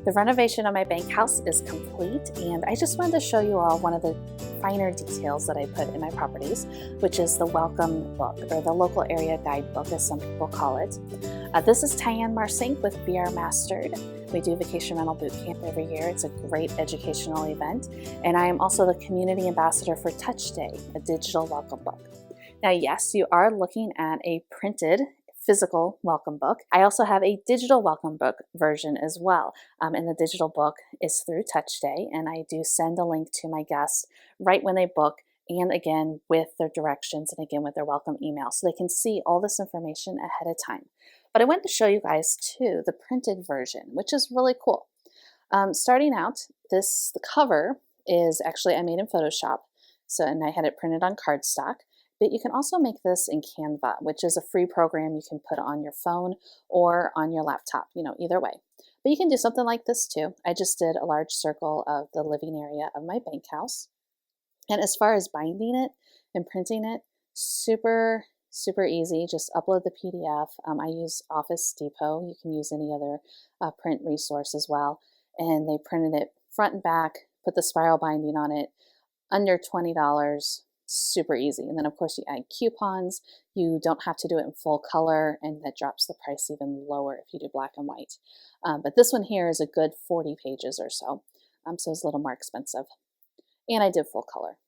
The renovation of my bank house is complete, and I just wanted to show you all one of the finer details that I put in my properties, which is the welcome book, or the local area guidebook as some people call it. This is Tyann Marsink with VR Mastered. We do Vacation Rental Bootcamp every year. It's a great educational event, and I am also the community ambassador for Touch Day, a digital welcome book. Now, yes, you are looking at a printed physical welcome book. I also have a digital welcome book version as well. And the digital book is through Touch Day, and I do send a link to my guests right when they book, and again with their directions and again with their welcome email, so they can see all this information ahead of time. But I wanted to show you guys too the printed version, which is really cool. Starting out, the cover is actually I made in Photoshop, and I had it printed on cardstock. But you can also make this in Canva, which is a free program you can put on your phone or on your laptop, either way. But you can do something like this too. I just did a large circle of the living area of my bank house. And as far as binding it and printing it, super easy. Just upload the PDF. I use Office Depot. You can use any other print resource as well. And they printed it front and back, put the spiral binding on it, under $20. Super easy. And then of course you add coupons. You don't have to do it in full color, and that drops the price even lower if you do black and white. But this one here is a good 40 pages or so. So it's a little more expensive. And I did full color.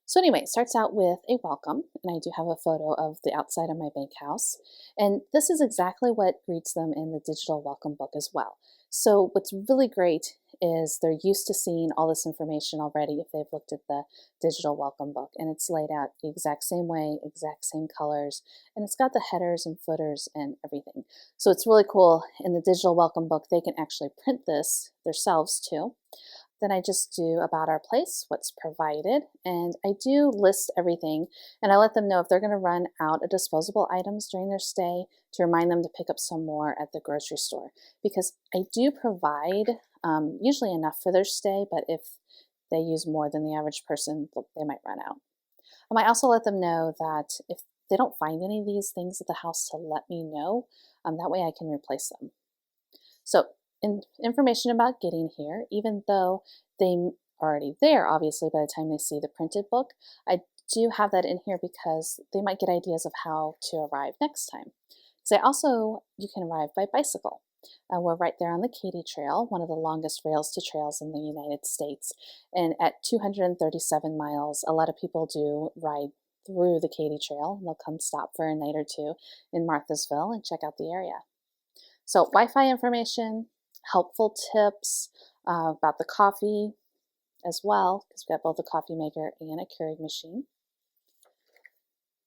So anyway, it starts out with a welcome, and I do have a photo of the outside of my bank house. And this is exactly what greets them in the digital welcome book as well. So what's really great is they're used to seeing all this information already if they've looked at the digital welcome book, and it's laid out the exact same way, exact same colors, and it's got the headers and footers and everything. So it's really cool. In the digital welcome book, they can actually print this themselves too. Then I just do about our place, what's provided, and I do list everything, and I let them know if they're going to run out of disposable items during their stay to remind them to pick up some more at the grocery store, because I do provide usually enough for their stay, but if they use more than the average person, they might run out. I also let them know that if they don't find any of these things at the house, to let me know. That way I can replace them. So information about getting here, even though they are already there, obviously, by the time they see the printed book, I do have that in here because they might get ideas of how to arrive next time. So you can arrive by bicycle. We're right there on the Katy Trail, one of the longest rails to trails in the United States. And at 237 miles, a lot of people do ride through the Katy Trail. They'll come stop for a night or two in Marthasville and check out the area. So Wi-Fi information, helpful tips about the coffee as well, because we've got both a coffee maker and a Keurig machine.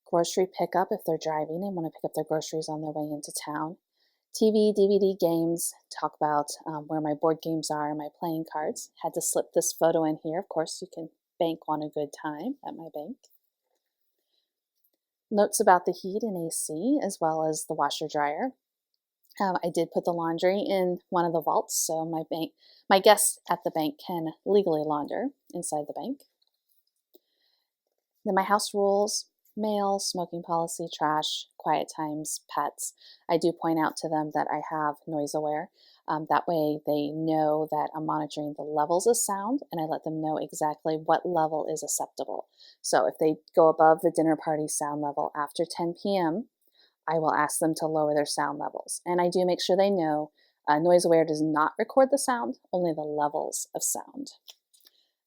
Grocery pickup if they're driving and want to pick up their groceries on their way into town. TV, DVD, games, talk about where my board games are and my playing cards. Had to slip this photo in here. Of course, you can bank on a good time at my bank. Notes about the heat and AC, as well as the washer dryer. I did put the laundry in one of the vaults, so my guests at the bank can legally launder inside the bank. Then my house rules: mail, smoking policy, trash, quiet times, pets. I do point out to them that I have noise aware. That way they know that I'm monitoring the levels of sound, and I let them know exactly what level is acceptable. So if they go above the dinner party sound level after 10 p.m., I will ask them to lower their sound levels. And I do make sure they know Noise Aware does not record the sound, only the levels of sound.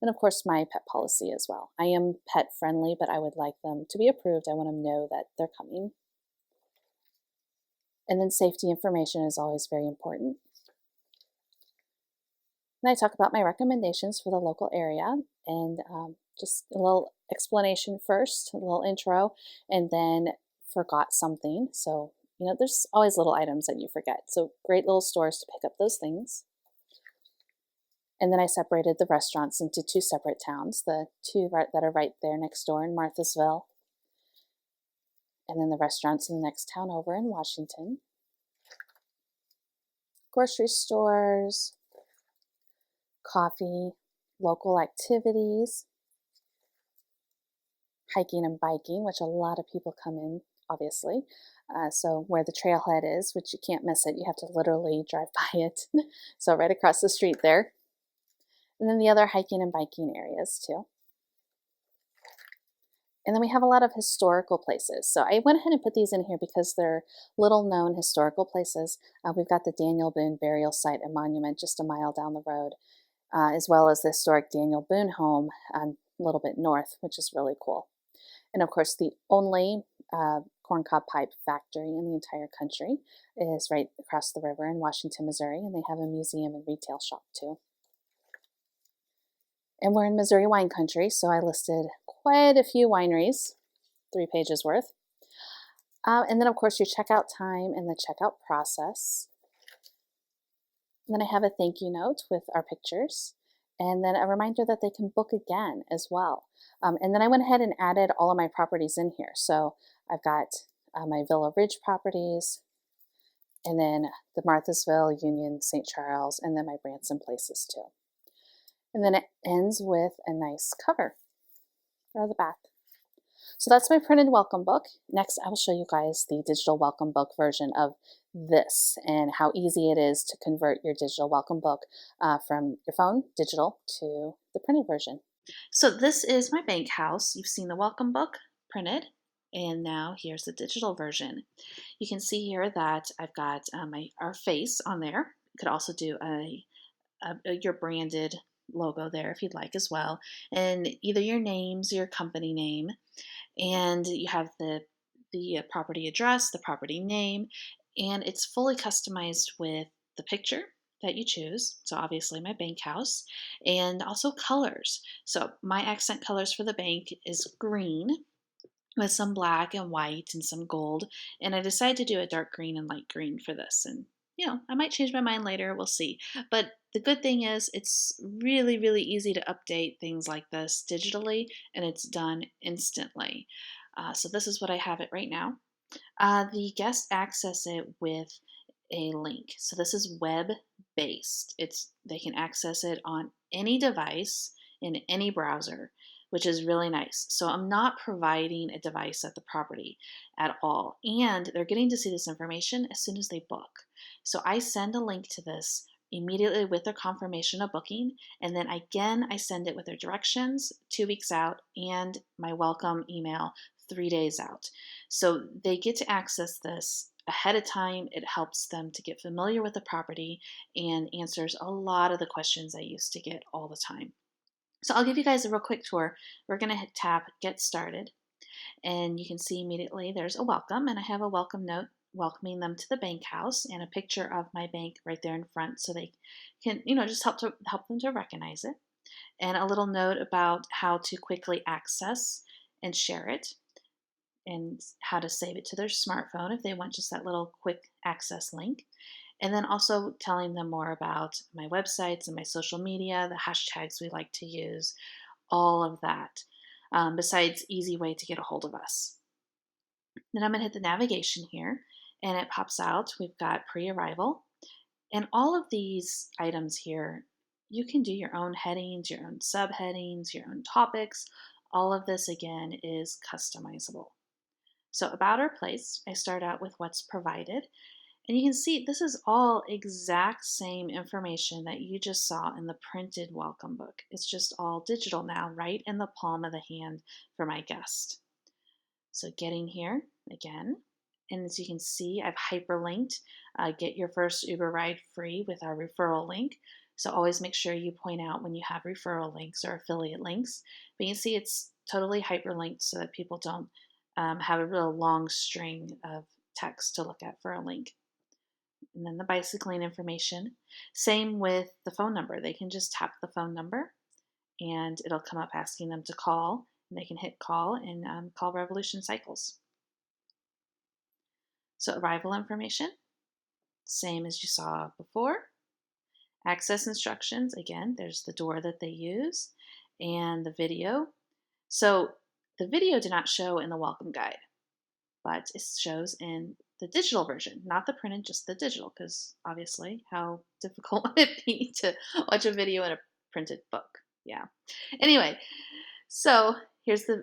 And of course, my pet policy as well. I am pet friendly, but I would like them to be approved. I want them to know that they're coming. And then safety information is always very important. And I talk about my recommendations for the local area, and just a little explanation first, a little intro, and then forgot something. So, there's always little items that you forget. So great little stores to pick up those things. And then I separated the restaurants into two separate towns, the two that are right there next door in Marthasville, and then the restaurants in the next town over in Washington. Grocery stores, coffee, local activities, hiking and biking, which a lot of people come in, obviously. So where the trailhead is, which you can't miss it, you have to literally drive by it. So right across the street there. And then the other hiking and biking areas too. And then we have a lot of historical places. So I went ahead and put these in here because they're little known historical places. We've got the Daniel Boone burial site and monument just a mile down the road, as well as the historic Daniel Boone home a little bit north, which is really cool. And of course, the only corncob pipe factory in the entire country is right across the river in Washington, Missouri, and they have a museum and retail shop too. And we're in Missouri wine country, so I listed quite a few wineries, 3 pages worth. And then, of course, your checkout time and the checkout process. And then I have a thank you note with our pictures, and then a reminder that they can book again as well. And then I went ahead and added all of my properties in here. So I've got my Villa Ridge properties, and then the Marthasville, Union, St. Charles, and then my Branson places too. And then it ends with a nice cover for the back. So that's my printed welcome book. Next, I will show you guys the digital welcome book version of this and how easy it is to convert your digital welcome book from your phone, digital, to the printed version. So this is my bank house. You've seen the welcome book printed, and now here's the digital version. You can see here that I've got our face on there. You could also do your branded logo there if you'd like as well, and either your names, your company name, and you have the property address, the property name, and it's fully customized with the picture that you choose. So obviously my bank house, and also colors. So my accent colors for the bank is green with some black and white and some gold, and I decided to do a dark green and light green for this. And I might change my mind later, we'll see. But the good thing is it's really, really easy to update things like this digitally, and it's done instantly. So this is what I have it right now. The guests access it with a link. So this is web-based. They can access it on any device in any browser, which is really nice. So I'm not providing a device at the property at all. And they're getting to see this information as soon as they book. So I send a link to this immediately with their confirmation of booking. And then again, I send it with their directions 2 weeks out and my welcome email 3 days out. So they get to access this ahead of time. It helps them to get familiar with the property and answers a lot of the questions I used to get all the time. So I'll give you guys a real quick tour. We're going to tap Get Started, and you can see immediately there's a welcome, and I have a welcome note welcoming them to the bank house and a picture of my bank right there in front so they can, just help them to recognize it, and a little note about how to quickly access and share it, and how to save it to their smartphone if they want just that little quick access link. And then also telling them more about my websites and my social media, the hashtags we like to use, all of that, besides easy way to get a hold of us. Then I'm going to hit the navigation here, and it pops out. We've got pre-arrival. And all of these items here, you can do your own headings, your own subheadings, your own topics. All of this, again, is customizable. So about our place, I start out with what's provided. And you can see this is all exact same information that you just saw in the printed welcome book. It's just all digital now, right in the palm of the hand for my guest. So getting here again, and as you can see, I've hyperlinked get your first Uber ride free with our referral link. So always make sure you point out when you have referral links or affiliate links. But you can see it's totally hyperlinked so that people don't have a real long string of text to look at for a link. And then the bicycling information. Same with the phone number. They can just tap the phone number and it'll come up asking them to call, and they can hit call and call Revolution Cycles. So arrival information, same as you saw before. Access instructions, again, there's the door that they use and the video. So the video did not show in the welcome guide, but it shows in the digital version, not the printed, just the digital, because obviously how difficult would it be to watch a video in a printed book? Yeah. Anyway, so here's the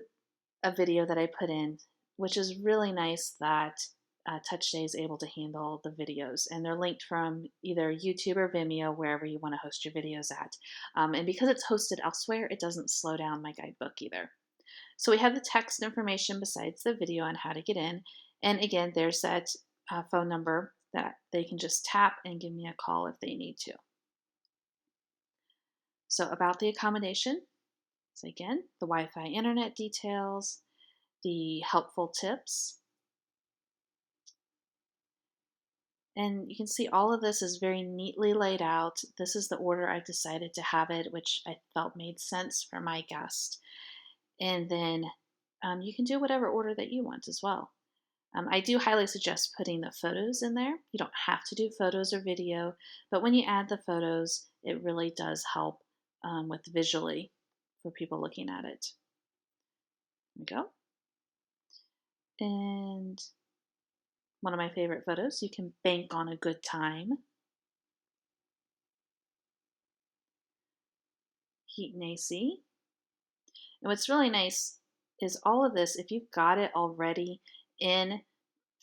a video that I put in, which is really nice that TouchStay is able to handle the videos, and they're linked from either YouTube or Vimeo, wherever you want to host your videos at. And because it's hosted elsewhere, it doesn't slow down my guidebook either. So we have the text information besides the video on how to get in. And again, there's that phone number that they can just tap and give me a call if they need to. So about the accommodation, so again, the Wi-Fi internet details, the helpful tips. And you can see all of this is very neatly laid out. This is the order I've decided to have it, which I felt made sense for my guest. And then you can do whatever order that you want as well. I do highly suggest putting the photos in there. You don't have to do photos or video, but when you add the photos, it really does help with visually for people looking at it. There we go. And one of my favorite photos, you can bank on a good time. Heat and AC. And what's really nice is all of this, if you've got it already in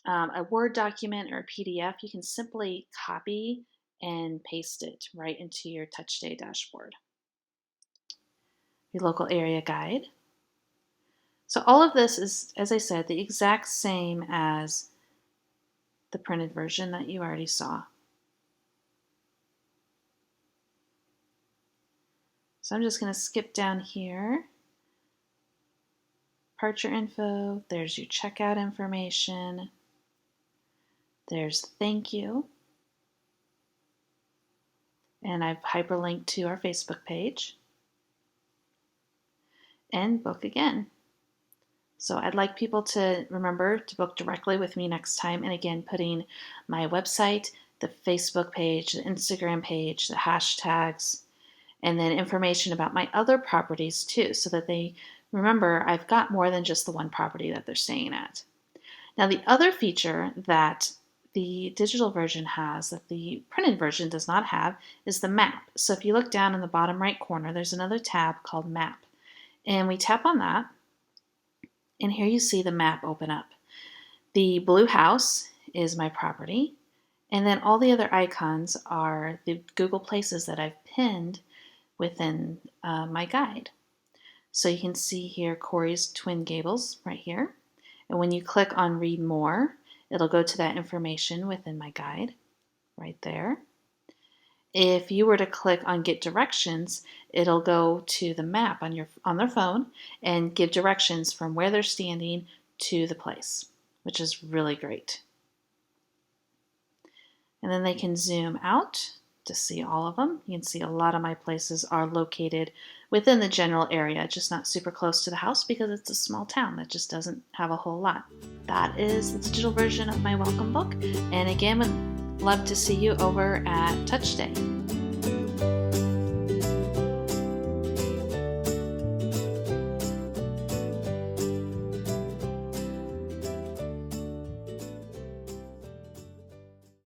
a Word document or a PDF, you can simply copy and paste it right into your TouchStay dashboard. Your local area guide. So all of this is, as I said, the exact same as the printed version that you already saw. So I'm just going to skip down here. Departure info, there's your checkout information, there's thank you, and I've hyperlinked to our Facebook page, and book again. So I'd like people to remember to book directly with me next time, and again, putting my website, the Facebook page, the Instagram page, the hashtags, and then information about my other properties too, so that they remember I've got more than just the one property that they're staying at. Now, the other feature that the digital version has that the printed version does not have is the map. So if you look down in the bottom right corner, there's another tab called Map. And we tap on that, and here you see the map open up. The blue house is my property, and then all the other icons are the Google places that I've pinned within my guide. So you can see here Corey's Twin Gables right here. And when you click on Read More, it'll go to that information within my guide right there. If you were to click on Get Directions, it'll go to the map on their phone and give directions from where they're standing to the place, which is really great. And then they can zoom out to see all of them. You can see a lot of my places are located within the general area, just not super close to the house because it's a small town that just doesn't have a whole lot. That is the digital version of my welcome book. And again, would love to see you over at TouchStay.